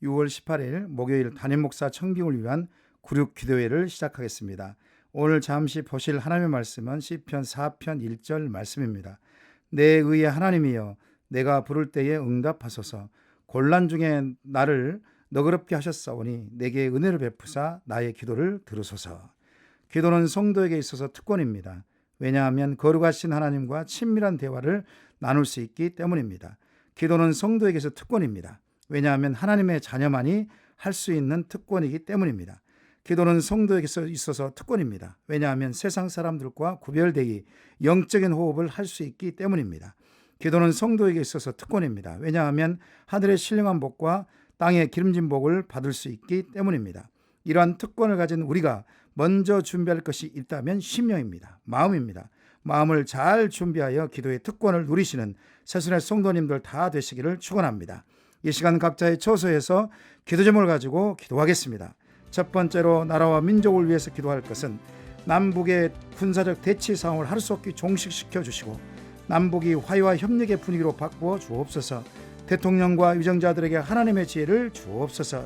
6월 18일 목요일 담임 목사 청빙을 위한 구륙 기도회를 시작하겠습니다. 오늘 잠시 보실 하나님의 말씀은 시편 4편 1절 말씀입니다. 내 의의 하나님이여 내가 부를 때에 응답하소서. 곤란 중에 나를 너그럽게 하셨사오니 내게 은혜를 베푸사 나의 기도를 들으소서. 기도는 성도에게 있어서 특권입니다. 왜냐하면 거룩하신 하나님과 친밀한 대화를 나눌 수 있기 때문입니다. 기도는 성도에게서 특권입니다. 왜냐하면 하나님의 자녀만이 할 수 있는 특권이기 때문입니다. 기도는 성도에게서 있어서 특권입니다. 왜냐하면 세상 사람들과 구별되기 영적인 호흡을 할 수 있기 때문입니다. 기도는 성도에게 있어서 특권입니다. 왜냐하면 하늘의 신령한 복과 땅의 기름진 복을 받을 수 있기 때문입니다. 이러한 특권을 가진 우리가 먼저 준비할 것이 있다면 심령입니다. 마음입니다. 마음을 잘 준비하여 기도의 특권을 누리시는 새순의 성도님들 다 되시기를 축원합니다. 이 시간 각자의 처소에서 기도 제목을 가지고 기도하겠습니다. 첫 번째로 나라와 민족을 위해서 기도할 것은 남북의 군사적 대치 상황을 하루 수 없게 종식시켜 주시고 남북이 화해와 협력의 분위기로 바꾸어 주옵소서. 대통령과 위정자들에게 하나님의 지혜를 주옵소서.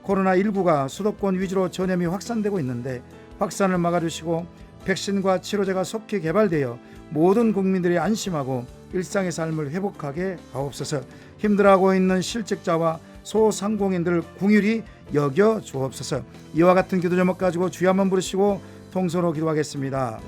코로나19가 수도권 위주로 전염이 확산되고 있는데 확산을 막아주시고 백신과 치료제가 속히 개발되어 모든 국민들이 안심하고 일상의 삶을 회복하게 하옵소서. 힘들어하고 있는 실직자와 소상공인들을 긍휼히 여겨 주옵소서. 이와 같은 기도 제목 가지고 주여 한번 부르시고 통성으로 기도하겠습니다.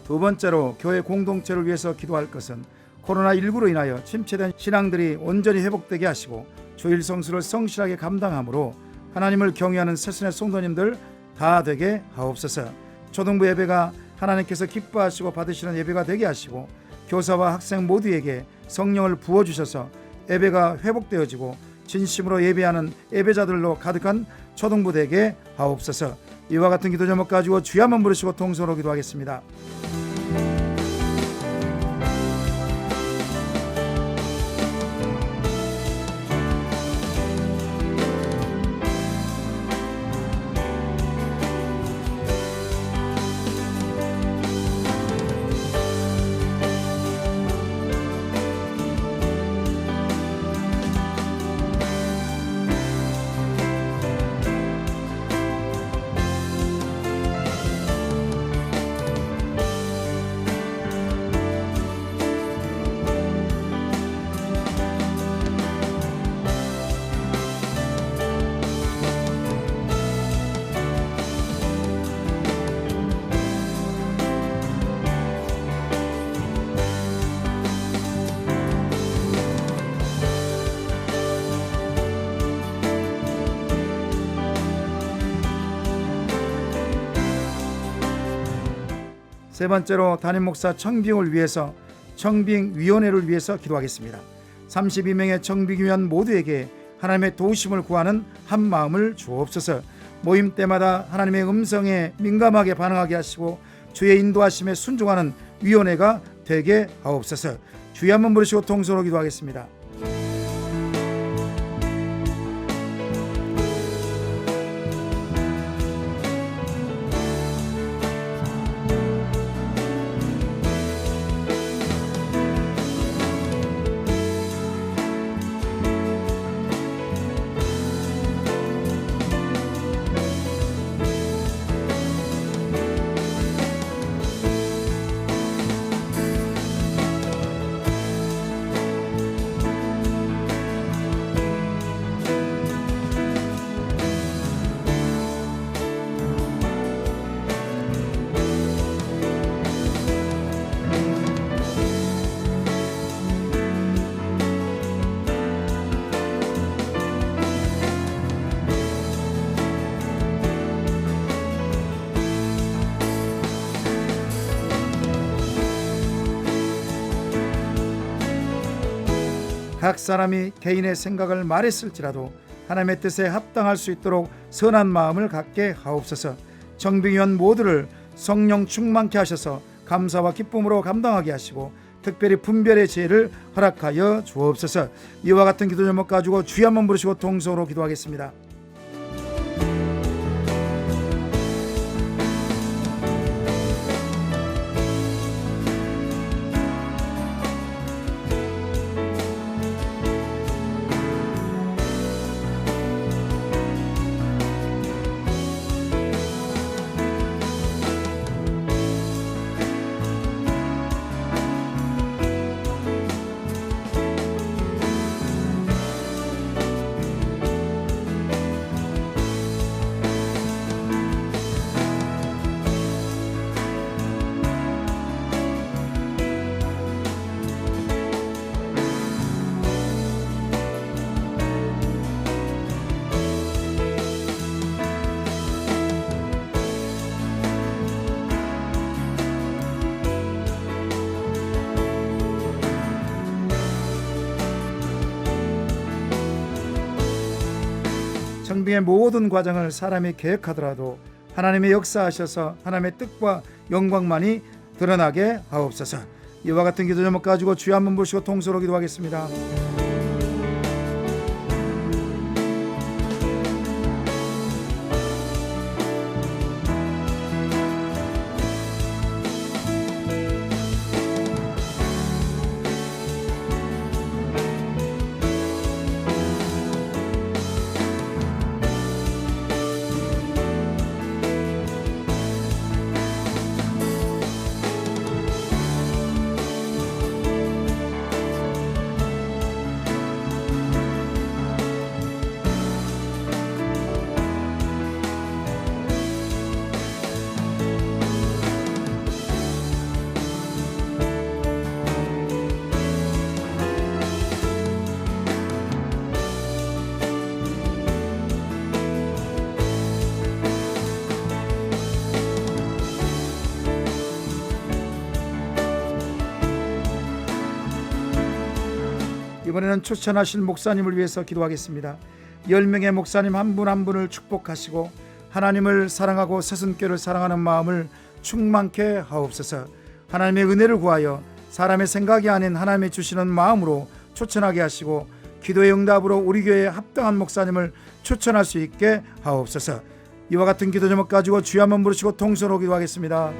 두 번째로 교회 공동체를 위해서 기도할 것은 코로나19로 인하여 침체된 신앙들이 온전히 회복되게 하시고 주일 성수를 성실하게 감당함으로 하나님을 경외하는 새순의 성도님들 다 되게 하옵소서. 초등부 예배가 하나님께서 기뻐하시고 받으시는 예배가 되게 하시고 교사와 학생 모두에게 성령을 부어주셔서 예배가 회복되어지고 진심으로 예배하는 예배자들로 가득한 초등부 되게 하옵소서. 이와 같은 기도 제목 가지고 주여 한번 부르시고 통성으로 기도하겠습니다. 세 번째로 담임 목사 청빙을 위해서 청빙위원회를 위해서 기도하겠습니다. 32명의 청빙위원 모두에게 하나님의 도우심을 구하는 한 마음을 주옵소서. 모임 때마다 하나님의 음성에 민감하게 반응하게 하시고 주의 인도하심에 순종하는 위원회가 되게 하옵소서. 주여 한번 부르시고 통성으로 기도하겠습니다. 각 사람이 개인의 생각을 말했을지라도 하나님의 뜻에 합당할 수 있도록 선한 마음을 갖게 하옵소서. 정빙위원 모두를 성령 충만케 하셔서 감사와 기쁨으로 감당하게 하시고 특별히 분별의 지혜를 허락하여 주옵소서. 이와 같은 기도 제목 가지고 주여 한번 부르시고 동서로 기도하겠습니다. 정빙의 모든 과정을 사람이 계획하더라도 하나님의 역사하셔서 하나님의 뜻과 영광만이 드러나게 하옵소서. 이와 같은 기도 제목 가지고 주여 한번 부르시고 통서로 기도하겠습니다. 이번에는 추천하신 목사님을 위해서 기도하겠습니다. 10명의 목사님 한 분 한 분을 축복하시고 하나님을 사랑하고 서신교를 사랑하는 마음을 충만케 하옵소서. 하나님의 은혜를 구하여 사람의 생각이 아닌 하나님이 주시는 마음으로 추천하게 하시고 기도의 응답으로 우리 교회에 합당한 목사님을 추천할 수 있게 하옵소서. 이와 같은 기도 제목 가지고 주여 한번 부르시고 통서로 기도하겠습니다.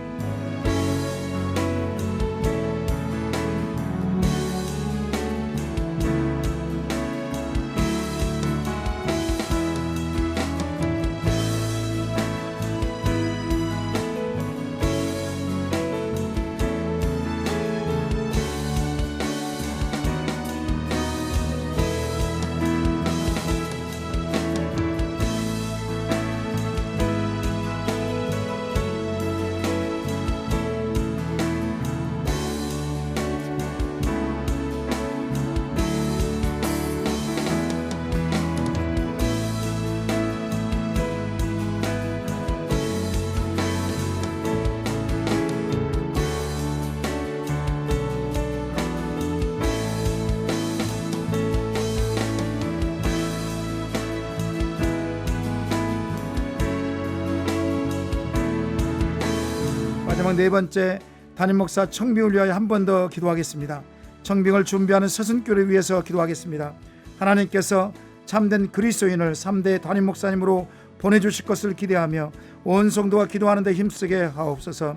마지막 네 번째, 담임 목사 청빙을 위하여 한 번 더 기도하겠습니다. 청빙을 준비하는 서신교를 위해서 기도하겠습니다. 하나님께서 참된 그리스도인을 3대 담임 목사님으로 보내주실 것을 기대하며 온 성도가 기도하는 데 힘쓰게 하옵소서.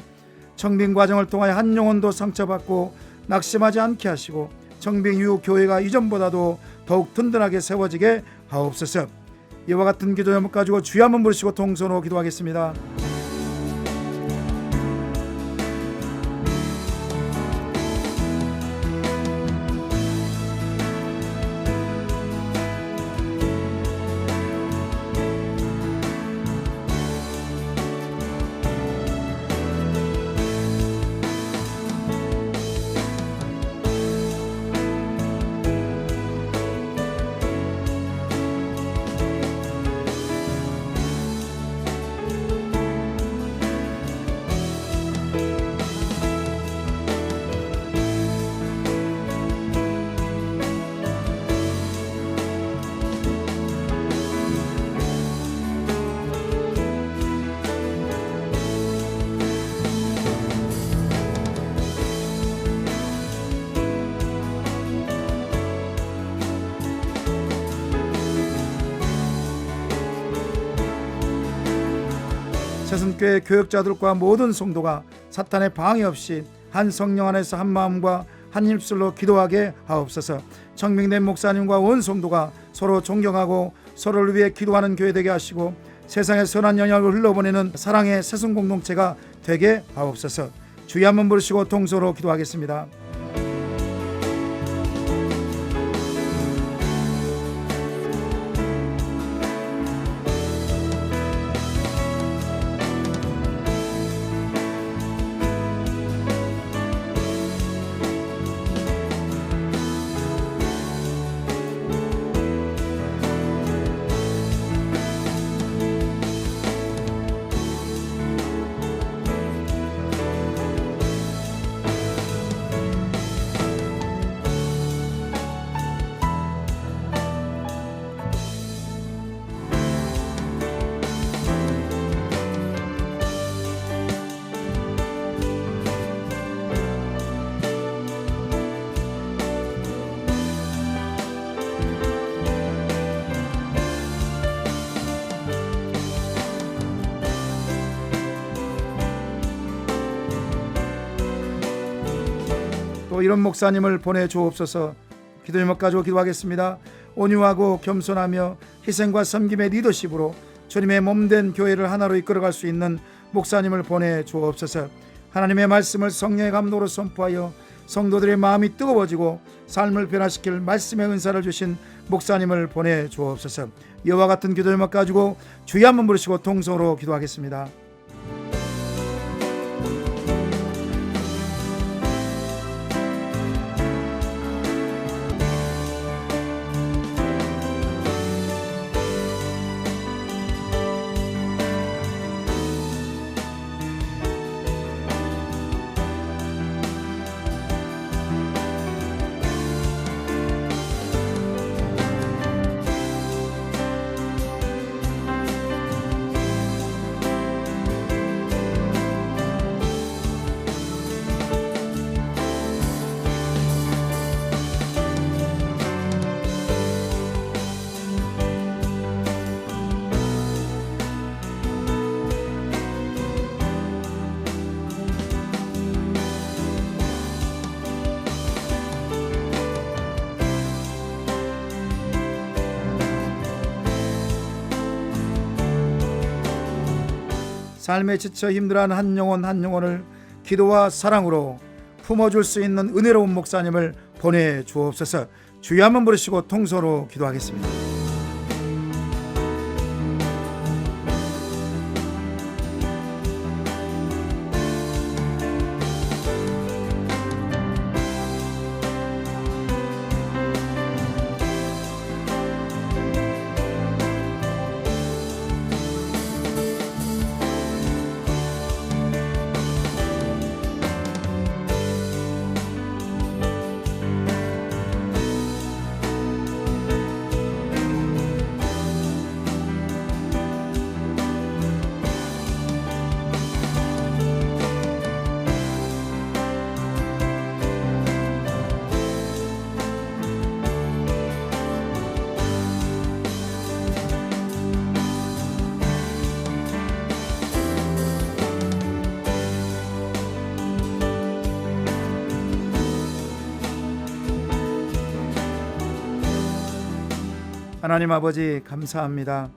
청빙 과정을 통하여 한 영혼도 상처받고 낙심하지 않게 하시고 청빙 이후 교회가 이전보다도 더욱 든든하게 세워지게 하옵소서. 이와 같은 기도 제목 가지고 주여 한번 부르시고 통성으로 기도하겠습니다. 새순교회 교역자들과 모든 성도가 사탄의 방해 없이 한 성령 안에서 한 마음과 한 입술로 기도하게 하옵소서. 청명된 목사님과 온 성도가 서로 존경하고 서로를 위해 기도하는 교회 되게 하시고 세상에 선한 영향을 흘러보내는 사랑의 새순 공동체가 되게 하옵소서. 주의 한번 부르시고 통서로 기도하겠습니다. 또 이런 목사님을 보내주옵소서. 기도 제목 가지고 기도하겠습니다. 온유하고 겸손하며 희생과 섬김의 리더십으로 주님의 몸된 교회를 하나로 이끌어갈 수 있는 목사님을 보내주옵소서. 하나님의 말씀을 성령의 감동으로 선포하여 성도들의 마음이 뜨거워지고 삶을 변화시킬 말씀의 은사를 주신 목사님을 보내주옵소서. 이와 같은 기도 제목 가지고 주의 한번 부르시고 통성으로 기도하겠습니다. 삶에 지쳐 힘들어하는 한 영혼 한 영혼을 기도와 사랑으로 품어줄 수 있는 은혜로운 목사님을 보내주옵소서. 주여 한번 부르시고 통서로 기도하겠습니다. 하나님 아버지 감사합니다.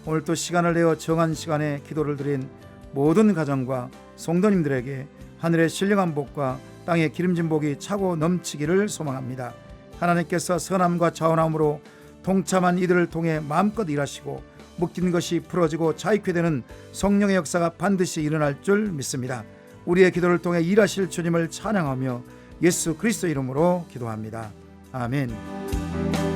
오늘 또 시간을 내어 정한 시간에 기도를 드린 모든 가정과 성도님들에게 하늘의 신령한 복과 땅의 기름진 복이 차고 넘치기를 소망합니다. 하나님께서 선함과 자원함으로 동참한 이들을 통해 마음껏 일하시고 묶인 것이 풀어지고 자유케 되는 성령의 역사가 반드시 일어날 줄 믿습니다. 우리의 기도를 통해 일하실 주님을 찬양하며 예수 그리스도 이름으로 기도합니다. 아멘.